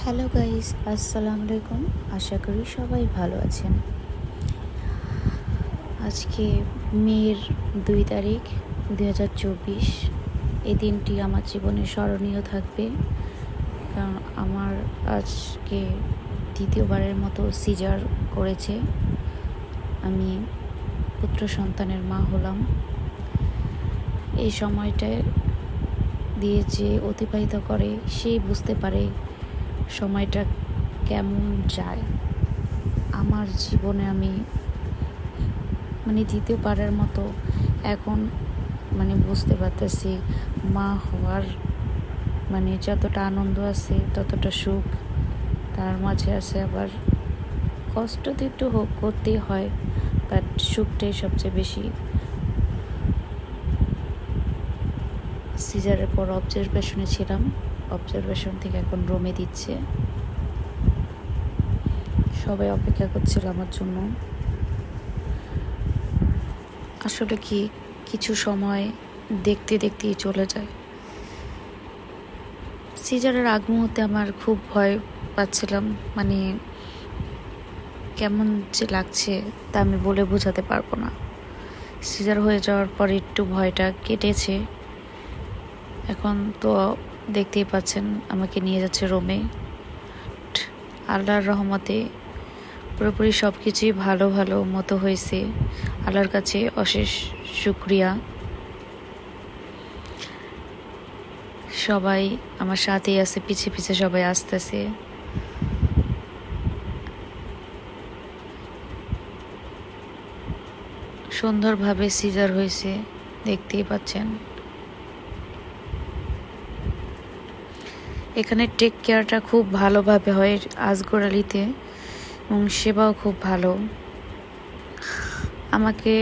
Hello guys, আসসালামু আলাইকুম। আশা করি সবাই ভালো আছেন। আজকে মের 2 তারিখ 2024। এই দিনটি আমার জীবনে স্মরণীয় থাকবে, কারণ আমার আজকে দ্বিতীয়বারের মতো সিজার করেছে। আমি পুত্র সন্তানের মা হলাম। এই সময়টায় দিয়ে যে অতিবাহিত করে সেই বুঝতে পারে সময়টা কেমন যায়। আমার জীবনে আমি দ্বিতীয়বারের মতো এখন বুঝতে পারতেছি মা হওয়ার যতটা আনন্দ আছে ততটা সুখ তার মাঝে আছে, আবার কষ্ট তো একটু করতেই হয়, বাট সুখটাই সবচেয়ে বেশি। সিজারের পর অবজারভেশনে ছিলাম, অবজারভেশন থেকে এখন রুমে দিচ্ছে। সবাই অপেক্ষা করছিল আমার জন্য। আসলে কি, কিছু সময় দেখতে দেখতেই চলে যায়। সিজারের আগ মুহূর্তে আমার খুব ভয় পাচ্ছিলাম, কেমন যে লাগছে তা আমি বলে বোঝাতে পারবো না। সিজার হয়ে যাওয়ার পর একটু ভয়টা কেটেছে। এখন তো দেখতেই পাচ্ছেন আমাকে নিয়ে যাচ্ছে রুমে। আল্লাহর রহমতে পুরোপুরি সব কিছুই ভালো ভালো মতো হয়েছে। আল্লাহর কাছে অশেষ শুকরিয়া। সবাই আমার সাথেই আছে, পিছে পিছে সবাই আসতেছে। সুন্দরভাবে সিজার হয়েছে, দেখতেই পাচ্ছেন। এখানে টেক কেয়ারটা খুব ভালোভাবে হয় আজগর আলীতে, এবং সেবাও খুব ভালো। আমাকে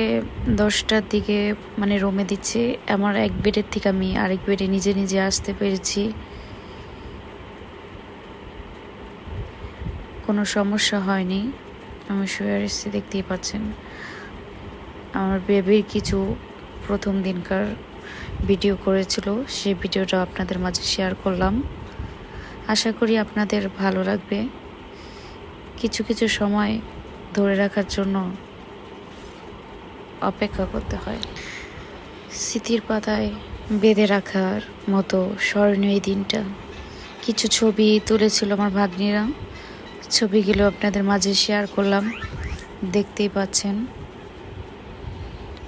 10টার দিকে রুমে দিচ্ছে। আমার এক বেডের থেকে আমি আরেক বেডে নিজে নিজে আসতে পেরেছি, কোনো সমস্যা হয়নি। আমি শুয়ে এসেছি, দেখতেই পাচ্ছেন। আমার বেবির কিছু প্রথম দিনকার ভিডিও করেছিল, সেই ভিডিওটা আপনাদের মাঝে শেয়ার করলাম। আশা করি আপনাদের ভালো লাগবে। কিছু কিছু সময় ধরে রাখার জন্য অপেক্ষা করতে হয়। স্মৃতির পাতায় বেঁধে রাখার মতো স্মরণীয় এই দিনটা। কিছু ছবি তুলেছিল আমার ভাগ্নিরা, ছবিগুলো আপনাদের মাঝে শেয়ার করলাম। দেখতেই পাচ্ছেন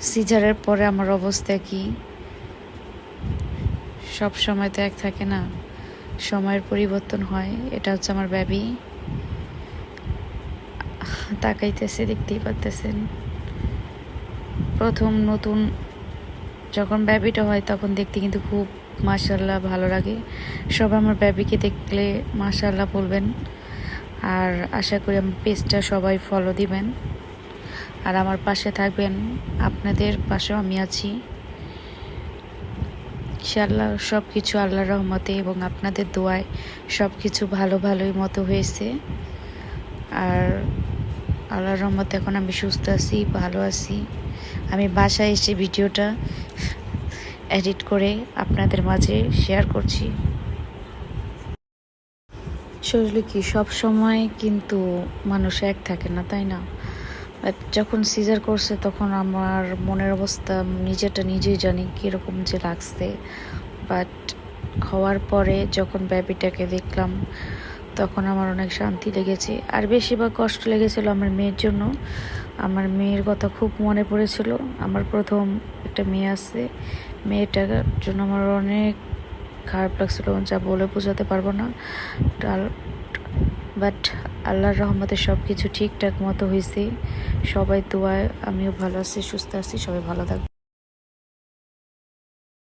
সিজারের পরে আমার অবস্থা কি। সব সময় তো এক থাকে না, সময়ের পরিবর্তন হয়। এটা হচ্ছে আমার বেবি, তাকাইতেছে, দেখতেই পাচ্ছেন। প্রথম নতুন যখন বেবিটা হয় তখন দেখতে কিন্তু খুব মাশাআল্লাহ ভালো লাগে। সব আমার বেবিকে দেখলে মাশাআল্লাহ বলবেন। আর আশা করি আমার পেজটা সবাই ফলো দিবেন, আর আমার পাশে থাকবেন। আপনাদের পাশেও আমি আছি ইনশাআল্লাহ। সব কিছু আল্লাহর রহমতে এবং আপনাদের দোয়ায় সব কিছু ভালোই মতো হয়েছে। আর আল্লাহর রহমতে এখন আমি সুস্থ আছি, ভালো আছি। আমি বাসায় এসে ভিডিওটা এডিট করে আপনাদের মাঝে শেয়ার করছি। আসলে কি, সব সময় কিন্তু মানুষ এক থাকে না, তাই না? বাট যখন সিজার করছে তখন আমার মনের অবস্থা নিজেটা নিজেই জানি কীরকম যে লাগছে। বাট হওয়ার পরে যখন বেবিটাকে দেখলাম তখন আমার অনেক শান্তি লেগেছে। আর বেশিরভাগ কষ্ট লেগেছিল আমার মেয়ের জন্য। আমার মেয়ের কথা খুব মনে পড়েছিল। আমার প্রথম একটা মেয়ে আছে, মেয়েটার জন্য আমার অনেক খারাপ লাগছিল, যা বলে বোঝাতে পারবো না। বাট আল্লাহর রহমতে সব কিছু ঠিকঠাক মতো হয়েছে। সবাই দোয়ায় আমিও ভালো আছি, সুস্থ আছি। সবাই ভালো থাকবে।